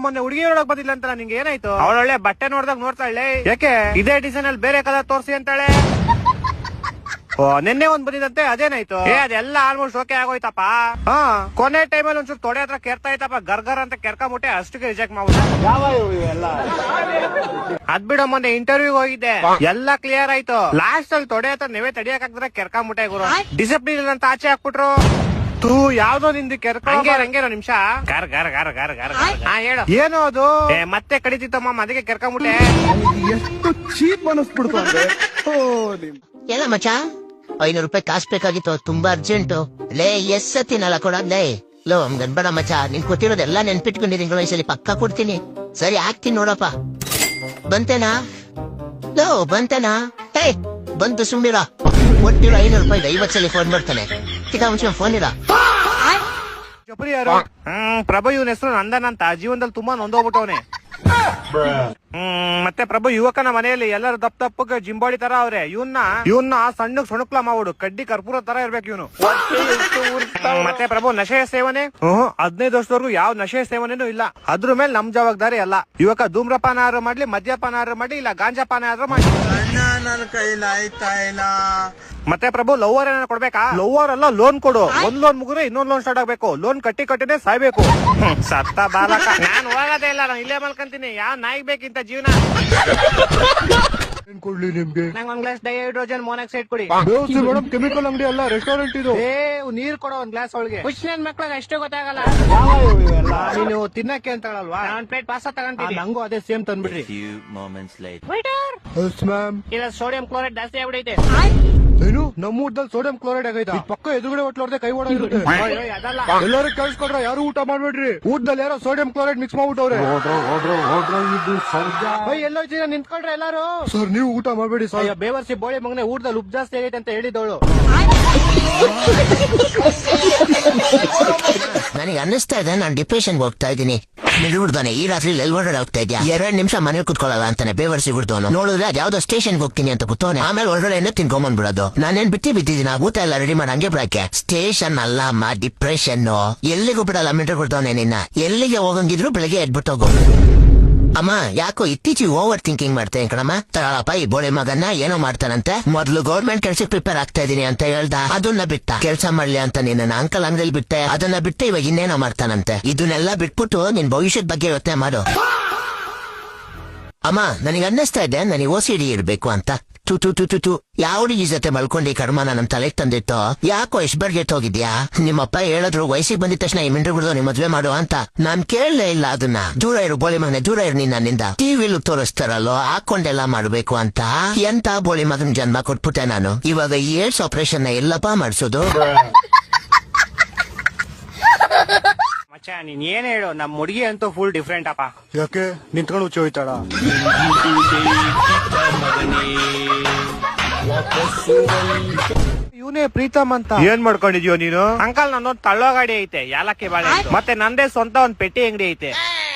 ಮೊನ್ನೆ ಹುಡುಗಿ ನೋಡಕ್ ಬಂದಿಲ್ಲ ಅಂತ ನಿಂಗೆ ಏನಾಯ್ತು? ಅವಳೊಳ್ಳೆ ಬಟ್ಟೆ ನೋಡ್ದಾಗ ನೋಡ್ತಾಳೆ, ಯಾಕೆ ಇದೇ ಡಿಸೈನ್ ಅಲ್ಲಿ ಬೇರೆ ಕಲರ್ ತೋರಿಸಿ ಅಂತಾಳೆ. ನಿನ್ನೆ ಒಂದ್ ಬಂದಿದಂತೆ, ಅದೇನಾಯ್ತು? ಅದೆಲ್ಲ ಆಲ್ಮೋಸ್ಟ್ ಓಕೆ ಆಗೋಯ್ತಪ್ಪ. ಕೊನೆ ಟೈಮಲ್ಲಿ ಒಂಚೂರು ತೊಡೆ ಹತ್ರ ಕೆರ್ತಾ ಇತ್ತಪ್ಪ, ಗರ್ಗರ್ ಅಂತ ಕೆರ್ಕೊಂಬಿಟ್ಟೆ, ಅಷ್ಟಕ್ಕೆ ರಿಜೆಕ್ಟ್ ಮಾಡ್ಬಿಟ್ಟು. ಅದ್ ಬಿಡ, ಮೊನ್ನೆ ಇಂಟರ್ವ್ಯೂ ಹೋಗಿದ್ದೆ, ಎಲ್ಲ ಕ್ಲಿಯರ್ ಆಯ್ತು. ಲಾಸ್ಟ್ ಅಲ್ಲಿ ತೊಡೆ ಹತ್ರ ನೀವೇ ತಡಿಯಕ್ ಹಾಕಿದ್ರೆ ಕೆರ್ಕೊಂಬಿಟ್ಟೆ ಗುರು. ಡಿಸಿಪ್ಲಿನ್ ಅಂತ ಆಚೆ ಹಾಕ್ಬಿಟ್ರು. ತೂ ಯಾವ್ದೋ ನಿಂದು ಕೆರ್ಕೊಂಗೇರೋ ನಿಮಿಷ. ಗರ್ ಗರ್ ಗರ್ ಗರ್ ಗರ್ ಹೇಳು, ಏನೋ ಅದು ಮತ್ತೆ ಕಡಿತಿತ್ತಮ್ಮ, ಅದಕ್ಕೆ ಕೆರ್ಕೊಂಬಿಟ್ಟೆ. ಎಷ್ಟು ಚೀಪ್ ಅನಿಸ್ಬಿಡ್ತು ಅಂದ್ರೆ. ಎಲ್ಲ ಮಚ, 500 ರೂಪಾಯಿ ಕಾಸು ಬೇಕಾಗಿತ್ತು, ತುಂಬಾ ಅರ್ಜೆಂಟು. ಲೇ ಎಸ್ಸತ್ತಿನಲ್ಲ ಕೊಡೋದ್ಲೇ. ಲೋ ಗನ್ಬೇಡ ಮಚ, ನಿನ್ ಕೊಟ್ಟಿರೋದೆಲ್ಲ ನೆನ್ಪಿಟ್ಕೊಂಡಿದ್ದೀನಿ, ವಯಸ್ಸಲ್ಲಿ ಪಕ್ಕ ಕೊಡ್ತೀನಿ. ಸರಿ ಹಾಕ್ತೀನಿ ನೋಡಪ್ಪ. ಬಂತೇನಾ? ಲೋ ಬಂತೇನಾ? ಹೇ ಬಂತು, ಸುಮ್ಮಿರ. ಕೊಟ್ಟಿರೋ 500 ರೂಪಾಯಿ 50 ಸಲ ಫೋನ್ ಮಾಡ್ತಾನೆ. ಮುಂಚೆ ಫೋನ್ ಇರ. ಪ್ರಭು, ಇವನ ಹೆಸರು ನಂದನ್ ಅಂತ, ಜೀವನದಲ್ಲಿ ತುಂಬಾ ನೊಂದೋಗ್ಬಿಟ್ಟವನೆ. ಮತ್ತೆ ಪ್ರಭು ಯುವಕನ ಮನೆಯಲ್ಲಿ ಎಲ್ಲರೂ ದಪ್ಪಗೆ ಜಿಂಬಾಡಿ ತರ ಅವ್ರೆ. ಇವನ್ನ ಸಣ್ಣ ಸೊಣಕ್ಲ ಮಾಡ್ಬಿಡು, ಕಡ್ಡಿ ಕರ್ಪೂರ ತರ ಇರ್ಬೇಕು ಇವನು. ಮತ್ತೆ ಪ್ರಭು ನಶೆಯ ಸೇವನೆ 15 ವರ್ಷದವರೆಗೂ ಯಾವ ನಶೆಯ ಸೇವನೆನೂ ಇಲ್ಲ. ಅದ್ರ ಮೇಲೆ ನಮ್ ಜವಾಬ್ದಾರಿ ಅಲ್ಲ. ಯುವಕ ಧೂಮ್ರಪಾನ ಆದ್ರೂ ಮಾಡ್ಲಿ, ಮದ್ಯಪಾನ ಆದ್ರೂ ಮಾಡ್ಲಿ, ಇಲ್ಲ ಗಾಂಜಾಪಾನ ಆದ್ರೂ ಮಾಡ್ಲಿ. ನನ್ನ ಕೈಲಾಯ್ತಾ ಇಲ್ಲ. ಮತ್ತೆ ಪ್ರಭು ಲೋವರ್ ಏನಾರ ಕೊಡ್ಬೇಕಾ? ಲೋವರ್ ಅಲ್ಲ, ಲೋನ್ ಕೊಡು. ಒಂದ್ ಲೋನ್ ಮುಗಿದ್ರೆ ಇನ್ನೊಂದ್ ಲೋನ್ ಸ್ಟಾರ್ಟ್ ಆಗ್ಬೇಕು. ಲೋನ್ ಕಟ್ಟಿನೇ ಸಾಯ್ಬೇಕು. ಸತ್ತ ಬಾಲಕ. ನಾನ್ ಹೋಗೋದೇ ಇಲ್ಲ, ನಾನು ಇಲ್ಲೇ ಮಲ್ಕೊಂತೀನಿ. ಯಾವ ನಾಯಿಗ್ ಬೇಕಿಂತ ಜೀವನ? ಏನ್ ಕೊಡ್ಲಿ ನಿಮ್ಗೆ? ನಂಗೆ ಒಂದ್ ಗ್ಲಾಸ್ ಡೈಹೈಡ್ರೋಜನ್ ಮೊನಾಕ್ಸೈಡ್ ಕೊಡಿ. ಮೇಡಮ್, ಕೆಮಿಕಲ್ ಅಂಗಡಿ ಅಲ್ಲ, ರೆಸ್ಟೋರೆಂಟ್ ಇದು. ನೀರ್ ಕೊಡೋ ಒಂದ್ ಗ್ಲಾಸ್ ಅವಳಿಗೆ. ಹುಷನ್ ಮಕ್ಳಿಗೆ ಅಷ್ಟೇ ಗೊತ್ತಾಗಲ್ಲ. ನೀನು ತಿನ್ನಕ್ಕೆ ಅಂತ ಹೇಳಲ್ವಾ? ಒಂದ್ ಪ್ಲೇಟ್ ಪಾಸ್ತಾ ತಗೊಂತೀನಿ. ನಂಗೂ ಅದೇ ಸೇಮ್ ತಂದ್ಬಿಡ್ರಿ. ಇಲ್ಲ ಸೋಡಿಯಂ ಕ್ಲೋರೈಡ್ ಜಾಸ್ತಿ ಆಗ್ಬಿಡೈತೆ. ಏನು ನಮ್ಮ ಊಟದಲ್ಲಿ ಸೋಡಿಯಂ ಕ್ಲೋರೈಡ್ ಆಗೈತಾ? ಪಕ್ಕ ಎದುರುಗಡೆ ಹೊಟ್ಲೋರ್ದೆ ಕೈ ಓಡಾಗಿರುತ್ತೆ. ಅದಲ್ಲ, ಎಲ್ಲರೂ ಕೇಳಿಸ್ಕೊಡ್ರ, ಯಾರು ಊಟ ಮಾಡ್ಬೇಡ್ರಿ. ಊಟದಲ್ಲಿ ಯಾರೋ ಸೋಡಿಯಂ ಕ್ಲೋರೈಡ್ ಮಿಕ್ಸ್ ಮಾಡ್ಬಿಟ್ಟವ್ರೆ. ಎಲ್ಲೋಯ್ತೀರ, ನಿಂತ್ಕೊಳ್ರೆ ಎಲ್ಲಾರು. ಸರ್ ನೀವು ಊಟ ಮಾಡ್ಬೇಡಿ ಸರ್. ಬೇವರ್ಸಿ ಬೋಳಿ ಮಗನೆ, ಊಟದಲ್ಲಿ ಉಪ್ಪು ಜಾಸ್ತಿ ಆಗೈತೆ ಅಂತ ಹೇಳಿದವಳು. ನನಗೆ ಅನ್ನಿಸ್ತಾ ಇದೆ ನಾನು ಡಿಪ್ರೆಷನ್ಗೆ ಹೋಗ್ತಾ ಇದ್ದೀನಿ. ನಿಲ್ಬಿಡ್ತಾನೆ, ಈ ರಾತ್ರಿ ಎಲ್ಲಿ ಹೊರಗಡೆ ಹೋಗ್ತಾ ಇದ್ಯಾ? 2 ನಿಮಿಷ ಮನೇಲಿ ಕುತ್ಕೊಳ್ಳಲ್ಲ ಅಂತಾನೆ ಬೇವರ್ಸಿ ಬಿಡ್ದವನು. ನೋಡಿದ್ರೆ ಅದ್ಯಾವ್ದೋ ಸ್ಟೇಷನ್ಗೆ ಹೋಗ್ತೀನಿ ಅಂತ ಕೂತವನೆ. ಆಮೇಲೆ ಹೊರಗಡೆ ತಿನ್ಕೊಂಬಂದ್ಬಿಡೋದು. ನಾನೇನ್ ಬಿಟ್ಟಿದ್ದೀನಿ, ಊಟ ಎಲ್ಲ ರೆಡಿ ಮಾಡಿ ಹಂಗೆ ಬಿಡಕ್ಕೆ. ಸ್ಟೇಷನ್ ಅಲ್ಲ ಅಮ್ಮ, ಡಿಪ್ರೆಷನ್. ಎಲ್ಲಿಗೂ ಬಿಡಲ್ಲ, ಮೀಟರ್ ಕೊಡ್ತಾವನೆ ನಿನ್ನ. ಎಲ್ಲಿಗೆ ಹೋಗಂಗಿದ್ರು ಬೆಳಗ್ಗೆ ಎದ್ಬಿಟ್ಟೋಗು. ಅಮ್ಮ ಯಾಕೋ ಇತ್ತೀಚೆಗೆ ಓವರ್ ಥಿಂಕಿಂಗ್ ಮಾಡ್ತೇನೆ ಕಣಮ್ಮ. ತಗೊಳಪ್ಪ, ಈ ಬೋಳಿ ಮಗನ್ನ ಏನೋ ಮಾಡ್ತಾನಂತೆ. ಮೊದ್ಲು ಗೌರ್ಮೆಂಟ್ ಕೆಲ್ಸಕ್ಕೆ ಪ್ರಿಪೇರ್ ಆಗ್ತಾ ಇದೀನಿ ಅಂತ ಹೇಳ್ದ, ಅದನ್ನ ಬಿಟ್ಟ. ಕೆಲ್ಸ ಮಾಡ್ಲಿ ಅಂತ ನಿನ್ನ ಅಂಕಲ್ ಅಂಗಡಿಯಲ್ಲಿ ಬಿಟ್ಟೆ, ಅದನ್ನ ಬಿಟ್ಟು ಇವಾಗ ಇನ್ನೇನೋ ಮಾಡ್ತಾನಂತೆ. ಇದನ್ನೆಲ್ಲ ಬಿಟ್ಬಿಟ್ಟು ನಿನ್ ಭವಿಷ್ಯದ ಬಗ್ಗೆ ಯೋಚನೆ ಮಾಡು. ಅಮ್ಮ ನನಗೆ ಅನ್ನಿಸ್ತಾ ಇದೆ ನನಗೆ OCD ಇರ್ಬೇಕು ಅಂತ. ಟು ಯಾವ ಹುಡುಗಿ ಜೊತೆ ಮಲ್ಕೊಂಡು ಈ ಕರ್ಮನ ನಮ್ ತಲೆಗೆ ತಂದಿತ್ತು. ಯಾಕೋ ಎಷ್ಟು ಬರ್ಗೆಟ್ ಹೋಗಿದ್ಯಾ? ನಿಮ್ಮಪ್ಪ ಹೇಳಿದ್ರು ವಯಸ್ಸಿಗೆ ಬಂದಿದ ತಕ್ಷಣ ಈ ಮಿಂಡ್ರುಗಳು ನಿಮ್ ಮದ್ವೆ ಮಾಡು ಅಂತ. ನಾನ್ ಕೇಳಲೇ ಇಲ್ಲ ಅದನ್ನ. ದೂರ ಇರು ಬೋಳಿ ಮಗನೆ, ದೂರ ಇರು ನಿನ್ನಿಂದ. ಟಿವಿಲು ತೋರಿಸ್ತಾರಲ್ಲೋ ಹಾಕೊಂಡೆಲ್ಲ ಮಾಡ್ಬೇಕು ಅಂತ. ಎಂತ ಬೋಳಿ ಮಗನ್ ಜನ್ಮ ಕೊಟ್ಬಿಟ್ಟೆ ನಾನು. ಇವಾಗ ಈ ಏಡ್ಸ್ ಆಪರೇಷನ್ ನ ಎಲ್ಲಪ್ಪ ಮಾಡ್ಸೋದು? ಮಚ್ಚ ನೀನ್ ಏನ್ ಹೇಳು, ನಮ್ ಹುಡುಗಿ ಅಂತೂ ಫುಲ್ ಡಿಫ್ರೆಂಟ್ ಅಪ್ಪ. ಯಾಕೆ ನಿಂತ್ಕೊಂಡು ಹುಚ್ಚ ಹೋಯ್ತಾಳ? ಇವನೇ ಪ್ರೀತಮ್ ಅಂತ. ಏನ್ ಮಾಡ್ಕೊಂಡಿದ್ಯೋ ನೀನು? ಅಂಕಲ್ ನನ್ನೊಂದ್ ತಳ್ಳೋ ಗಾಡಿ ಐತೆ, ಯಾಲಕ್ಕಿ ಬಾಳೆ. ಮತ್ತೆ ನಂದೇ ಸ್ವಂತ ಒಂದ್ ಪೆಟ್ಟಿ ಅಂಗಡಿ ಐತೆ.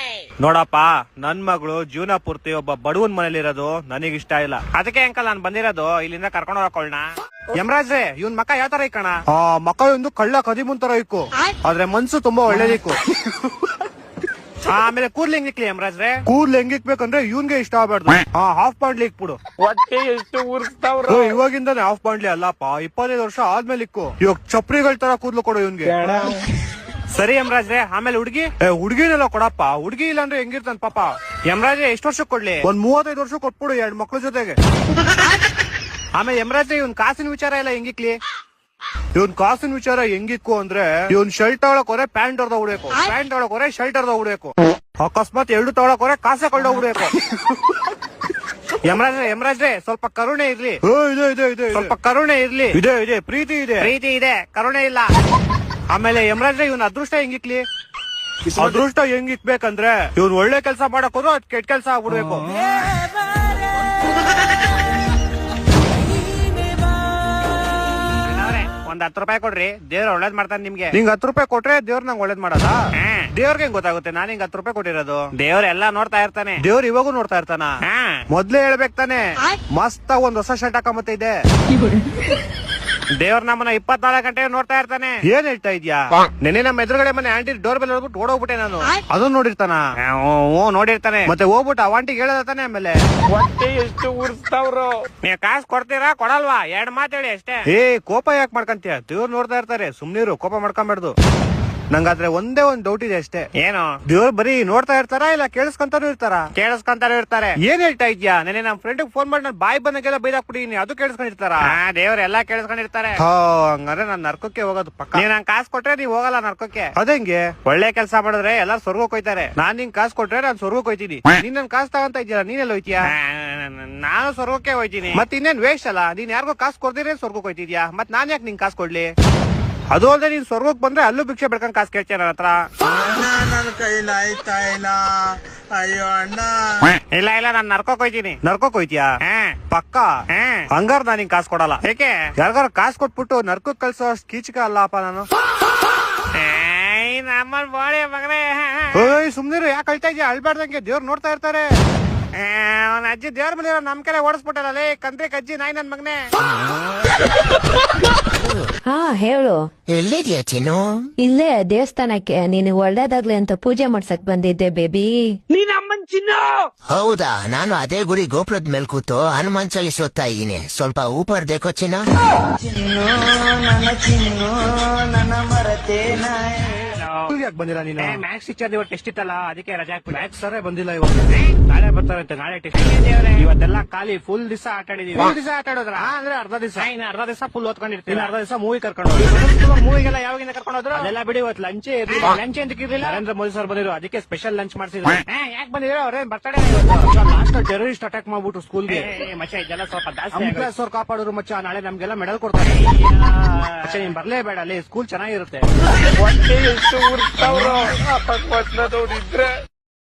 ನೋಡಪ್ಪ, ನನ್ ಮಗಳು ಜೀವನ ಪೂರ್ತಿ ಒಬ್ಬ ಬಡವನ್ ಮನೇಲಿರೋದು ನನಗಿಷ್ಟ ಇಲ್ಲ. ಅದಕ್ಕೆ ಅಂಕಲ್ ನಾನ್ ಬಂದಿರೋದು ಇಲ್ಲಿಂದ ಕರ್ಕೊಂಡು ಹೋಗೋಣ. ಯಮರಾಜ್ರೆ, ಇವನ್ ಮಕ್ಕ ಯಾವ ತರ ಇಕ್ಕಣ? ಮಕ್ಕ ಒಂದು ಕಳ್ಳ ಕದಿಮುನ್ ತರ ಇಕ್ಕು, ಆದ್ರೆ ಮನ್ಸು ತುಂಬಾ ಒಳ್ಳೇದಿಕ್ಕು. ಆಮೇಲೆ ಕೂದ್ಲು ಹೆಂಗಿಕ್ಲಿ ಯಮರಾಜ್ರೆ? ಕೂದ್ಲು ಹೆಂಗಿಕ್ಬೇಕಂದ್ರೆ ಇವನ್ಗೆ ಇಷ್ಟ ಆಗ್ಬಾರ್ದು. ಹಾಫ್ ಪಾಂಡ್ಲಿ ಇಕ್ಬಿಡು. ಎಷ್ಟು ಉರ್ಸ್ತಾವ್ರು ಇವಾಗಿಂದಾನೆ. ಹಾಫ್ ಪಾಂಡ್ಲಿ ಅಲ್ಲಪ್ಪ, 25 ವರ್ಷ ಆದ್ಮೇಲೆ ಇಕ್ಕು. ಇವಾಗ ಚಪ್ರಿಗಳ ತರ ಕೂದ್ಲು ಕೊಡು ಇವನ್ಗೆ. ಸರಿ ಯಮರಾಜ್ರೆ, ಆಮೇಲೆ ಹುಡುಗಿನೆಲ್ಲ ಕೊಡಪ್ಪ. ಹುಡುಗಿ ಇಲ್ಲ ಅಂದ್ರೆ ಹೆಂಗಿರ್ತಾನ ಪಾಪ. ಯಮರಾಜ್ರೆ ಎಷ್ಟು ವರ್ಷಕ್ಕೆ ಕೊಡ್ಲಿ? ಒಂದ್ 35 ವರ್ಷ ಕೊಟ್ಬಿಡು, 2 ಮಕ್ಳ ಜೊತೆಗೆ. ಆಮೇಲೆ ಯಮರಾಜ್ರೆ, ಇವನ್ ಕಾಸಿನ ವಿಚಾರ ಎಲ್ಲ ಹೆಂಗಿಕ್ಲಿ? ಇವನ್ ಕಾಸಿನ ವಿಚಾರ ಹೆಂಗಿಕ್ಕು ಅಂದ್ರೆ, ಇವನ್ ಶರ್ಟ್ ತಗೊಳಕ್ ಹೊರೆ ಪ್ಯಾಂಟ್ ಹೊಡೆದ ಹುಡ್ಬೇಕು, ಪ್ಯಾಂಟ್ ತಗೊಳಕ್ ಹೊರೆ ಶರ್ಟ್ ಹೊಡೆದ ಹುಡ್ಬೇಕು. ಅಕಸ್ಮಾತ್ 2 ತಗೊಳಕ್ ಹೊರೆ ಕಾಸೆ ಕೊಳ್ಳ ಹುಡ್ಬೇಕು. ಯಮರಾಜ್ರೆ ಸ್ವಲ್ಪ ಕರುಣೆ ಇರ್ಲಿ. ಸ್ವಲ್ಪ ಕರುಣೆ ಇರ್ಲಿ. ಇದೆ ಪ್ರೀತಿ ಇದೆ, ಕರುಣೆ ಇಲ್ಲ. ಆಮೇಲೆ ಯಮರಾಜ್ರೆ, ಇವನ್ ಅದೃಷ್ಟ ಹೆಂಗಿಕ್ಲಿ? ಅದೃಷ್ಟ ಹೆಂಗಿಕ್ಬೇಕಂದ್ರೆ, ಇವ್ನ್ ಒಳ್ಳೆ ಕೆಲ್ಸ ಮಾಡಕ್ ಹೋದ್ರು ಅದ್ ಕೆಟ್ಟ ಕೆಲ್ಸ ಆಗ್ಬಿಡ್ಬೇಕು. ಒಂದ್ 10 ರೂಪಾಯಿ ಕೊಡ್ರಿ, ದೇವ್ರ ಒಳ್ಳೇದ್ ಮಾಡ್ತಾನೆ ನಿಮ್ಗೆ. ನಿಂಗ್ 10 ರೂಪಾಯಿ ಕೊಟ್ರೆ ದೇವ್ರ ನಂಗೆ ಒಳ್ಳೇದ್ ಮಾಡದ? ದೇವ್ರಿಗೆ ಹೆಂಗ್ ಗೊತ್ತಾಗುತ್ತೆ ನಾನು ಹಿಂಗ್ 10 ರೂಪಾಯಿ ಕೊಟ್ಟಿರೋದು? ದೇವ್ರ ಎಲ್ಲಾ ನೋಡ್ತಾ ಇರ್ತಾನೆ. ದೇವ್ರ ಇವಾಗೂ ನೋಡ್ತಾ ಇರ್ತಾನ. ಮೊದ್ಲೇ ಹೇಳ್ಬೇಕು ತಾನೆ, ಮಸ್ತ್ ಒಂದ್ ಹೊಸ ಶರ್ಟ್ ಹಾಕೊಂಬತ್ತಿದೆ. ದೇವ್ರ ನಮ್ಮನ್ನ 24 ಗಂಟೆ ನೋಡ್ತಾ ಇರ್ತಾನೆ. ಏನ್ ಹೇಳ್ತಾ ಇದ್ಯಾ? ನೆನೆ ನಮ್ಮ ಎದುರುಗಡೆ ಮನೆ ಆಂಟಿ ಡೋರ್ ಬೆಲ್ ಹೊಡ್ಬಿಟ್ಟು ಓಡೋಗ್ಬಿಟ್ಟೆ ನಾನು. ಅದು ನೋಡಿರ್ತಾನ? ನೋಡಿರ್ತಾನೆ. ಮತ್ತೆ ಹೋಗ್ಬಿಟ್ಟು ಆ ಆಂಟಿಗೆ ಹೇಳತಾನೆ. ಆಮೇಲೆ ಹೊಟ್ಟೆ ಎಷ್ಟು ಉರ್ಸ್ತಾವ್ರು. ನೀವ್ ಕಾಸು ಕೊಡ್ತೀರಾ ಕೊಡಲ್ವಾ? 2 ಮಾತು ಹೇಳಿ ಅಷ್ಟೇ. ಕೋಪ ಯಾಕೆ ಮಾಡ್ಕಂತೀಯ? ದೇವ್ರು ನೋಡ್ತಾ ಇರ್ತಾರೆ, ಸುಮ್ನಿರು, ಕೋಪ ಮಾಡ್ಕೊಂಬಾರ್ದು. ನಂಗಾದ್ರೆ ಒಂದೇ ಒಂದ್ ಡೌಟ್ ಇದೆ ಅಷ್ಟೇ. ಏನು? ದೇವ್ರು ಬರೀ ನೋಡ್ತಾ ಇರ್ತಾರಾ ಇಲ್ಲ ಕೇಳಿಸ್ಕೊಂತಾನು ಇರ್ತಾರ? ಕೇಳಿಸ್ಕೊಂತಾನು ಇರ್ತಾರೆ. ಏನ್ ಹೇಳ್ತಾ ಇದ್ಯಾ? ನೆನೆ ನಮ್ ಫ್ರೆಂಡ್ ಫೋನ್ ಮಾಡಿ ನಾನು ಬಾಯಿ ಬಂದಾಗೆಲ್ಲ ಬೈದಾಕ್ಬಿಟ್ಟಿನಿ, ಅದು ಕೇಳಿಸ್ಕೊಂಡಿರ್ತಾರ? ದೇವ್ರ ಎಲ್ಲಾ ಕೇಳಿಸ್ಕೊಂಡಿರ್ತಾರೆ. ಹಂಗಾರೆ ನಾನ್ ನರ್ಕಕ್ಕೆ ಹೋಗೋದು ಪಕ್ಕ. ನೀವ್ ನಂಗೆ ಕಾಸು ಕೊಟ್ರೆ ನೀವ್ ಹೋಗಲ್ಲ ನರ್ಕಕ್ಕೆ. ಅದಂಗೆ? ಒಳ್ಳೆ ಕೆಲಸ ಮಾಡಿದ್ರೆ ಎಲ್ಲಾರು ಸ್ವರ್ಗಕ್ಕೆ ಹೋಯ್ತಾರೆ. ನಾನ್ ನಿಂಗ್ ಕಾಸು ಕೊಟ್ರೆ ನಾನ್ ಸ್ವರ್ಗಕ್ಕೆ ಹೋಯ್ತೀನಿ. ನೀನ್ ನನ್ ಕಾಸು ತಗೊಂತ ಇದ್ದೀರಾ, ನೀನೆಲ್ಲ ಹೋಯ್ತೀಯಾ? ನಾನು ಸ್ವರ್ಗಕ್ಕೆ ಹೋಯ್ತೀನಿ. ಮತ್ ಇನ್ನೇನ್ ವೇಸ್ಟ್ ಅಲ್ಲ? ನೀನ್ ಯಾರಿಗೋ ಕಾಸು ಕೊಡ್ದಿರೇ ಸ್ವರ್ಗಕ್ಕೆ ಹೋಯ್ತಿದ್ಯಾ? ಮತ್ ನಾನ್ ಯಾಕೆ ನಿಂಗ್ ಕಾಸು ಕೊಡ್ಲಿ? ಅದು ಅಲ್ಲದೆ ನೀನ್ ಸ್ವರ್ಗಕ್ಕೆ ಬಂದ್ರೆ ಅಲ್ಲೂ ಭಿಕ್ಷೆ ಬೆಳ್ಕೊಂಡ್ ಕಾಸು ಕೇಳ್ತೀಯ ನನ್ನ ಹತ್ರ. ನನ್ನ ಕೈಲ ಆಯ್ತಾ ಇಲ್ಲ. ಅಯ್ಯೋ ಅಣ್ಣ. ಇಲ್ಲ ನಾನ್ ನರ್ಕೋಕ್ ಹೋಯ್ತೀನಿ. ನರ್ಕೋಕ್ ಹೋಯ್ತೀಯಾ? ಪಕ್ಕ. ಹಂಗಾರ ನಾನ್ ನಿಂಗ್ ಕಾಸು ಕೊಡಲ್ಲ. ಏಕೆ? ಯಾರಿಗಾರ ಕಾಸು ಕೊಟ್ಬಿಟ್ಟು ನರ್ಕೋಕ್ ಕಳ್ಸೋ ಕೀಚಕ ಅಲ್ಲಪ್ಪ ನಾನು. ನಮ್ಮನ್ ಬಾಳೆ ಮಗನೇ. ಸುಮ್ನಿರು, ಯಾಕೆ ಅಳ್ತಾ ಇದ್ಯಾ? ಅಳ್ಬಾರ್ದಂಗೆ, ದೇವ್ರು ನೋಡ್ತಾ ಇರ್ತಾರೆ. ಅವನ ಅಜ್ಜಿ ದೇವ್ರ ಮೇಲೆ ನಮ್ ಕಡೆ ಓಡಿಸ್ಬಿಟ್ಟಲ್ಲ ಕಂದ್ರೆ ಕಜ್ಜಿ ನಾಯಿ ನನ್ ಮಗನೇ. ಹಾ ಹೇಳು. ಎಲ್ಲಿದ್ಯಾ ಚಿನ್ನು? ಇಲ್ಲೇ ದೇವಸ್ಥಾನಕ್ಕೆ ನೀನು ಒಳ್ಳೇದಾಗ್ಲಿ ಅಂತ ಪೂಜೆ ಮಾಡ್ಸಕ್ ಬಂದಿದ್ದೆ ಬೇಬಿ. ಹೌದಾ? ನಾನು ಅದೇ ಗುಡಿ ಗೋಪುರದ ಮೇಲ್ ಕೂತು ಹನುಮಾನ್ ಚಾಲಿಸ್ ಓದ್ತಾ ಇದ್ದೀನಿ. ಸ್ವಲ್ಪ ಊಪರ್ ದೇಕೋ ಚಿನ್ನ. ಯಾಕೆ ಬಂದಿಲ್ಲ ನೀನು? ಮ್ಯಾಕ್ಸ್ ಟೀಚರ್ ಇವತ್ತು ಟೆಸ್ಟ್ ಇತ್ತಲ್ಲ, ಅದಕ್ಕೆ ರಜೆ ಹಾಕ್ಬಿಟ್ಟು. ಮ್ಯಾಕ್ಸ್ ಸರೇ ಬಂದಿಲ್ಲ ಇವತ್ತು. ನಾಳೆ ಬರ್ತಾರಂತೆ. ನಾಳೆ ಟೆಸ್ಟ್. ಇವತ್ತೆಲ್ಲ ಖಾಲಿ ಫುಲ್ ದಿವಸ ಆಟ ಆಡಿದೀವಿ. ಫುಲ್ ದಿವಸ ಆಟ ಆಡೋದ್ರ? ಅಂದ್ರೆ ಅರ್ಧ ದಿವಸ. ಅರ್ಧ ದಿವಸ ಫುಲ್ ಓದ್ಕೊಂಡಿರ್ತೀನಿ. ಅರ್ಧ ದಿವಸ ಮೂವಿ ಕರ್ಕೊಂಡು ಮೂವಿಗೆಲ್ಲ ಯಾವಾಗಿಂದ ಕರ್ಕೊಂಡು ಹೋದ್ರು? ಅದೆಲ್ಲ ಬಿಡಿ, ಇವತ್ತು ಲಂಚ್ ಇರ್ಲಿಲ್ಲ. ಲಂಚ್ ಅಂತ ಇರ್ಲಿಲ್ಲ. ನರೇಂದ್ರ ಮೋದಿ ಸರ್ ಬಂದಿದ್ರು, ಅದಕ್ಕೆ ಸ್ಪೆಷಲ್ ಲಂಚ್ ಮಾಡ್ಸಿದ್ರು. ಯಾಕೆ ಬಂದಿದ್ರು? ಅವ್ರೇನ್ ಬರ್ತಡೇ ಲಾಸ್ಟ್ ಟೆರರಿಸ್ಟ್ ಅಟ್ಯಾಕ್ ಮಾಡ್ಬಿಟ್ಟು ಸ್ಕೂಲ್ಗೆ. ಮಚ್ಚ ಇದೆಲ್ಲ ಸ್ವಲ್ಪ ಜಾಸ್ತಿ. ಅವ್ರು ಕಾಪಾಡೋರು ಮಚ್ಚ. ನಾಳೆ ನಮ್ಗೆಲ್ಲ ಮೆಡಲ್ ಕೊಡ್ತಾರೆ. ಮಚ್ಚ ನೀನ್ ಬರ್ಲೇಬೇಡ, ಅಲ್ಲಿ ಸ್ಕೂಲ್ ಚೆನ್ನಾಗಿರುತ್ತೆ. ಹೊಟ್ಟೆ ಎಷ್ಟು ಉರ್ಸ್ತಾವ್ರು. ನೋಡಿದ್ರೆ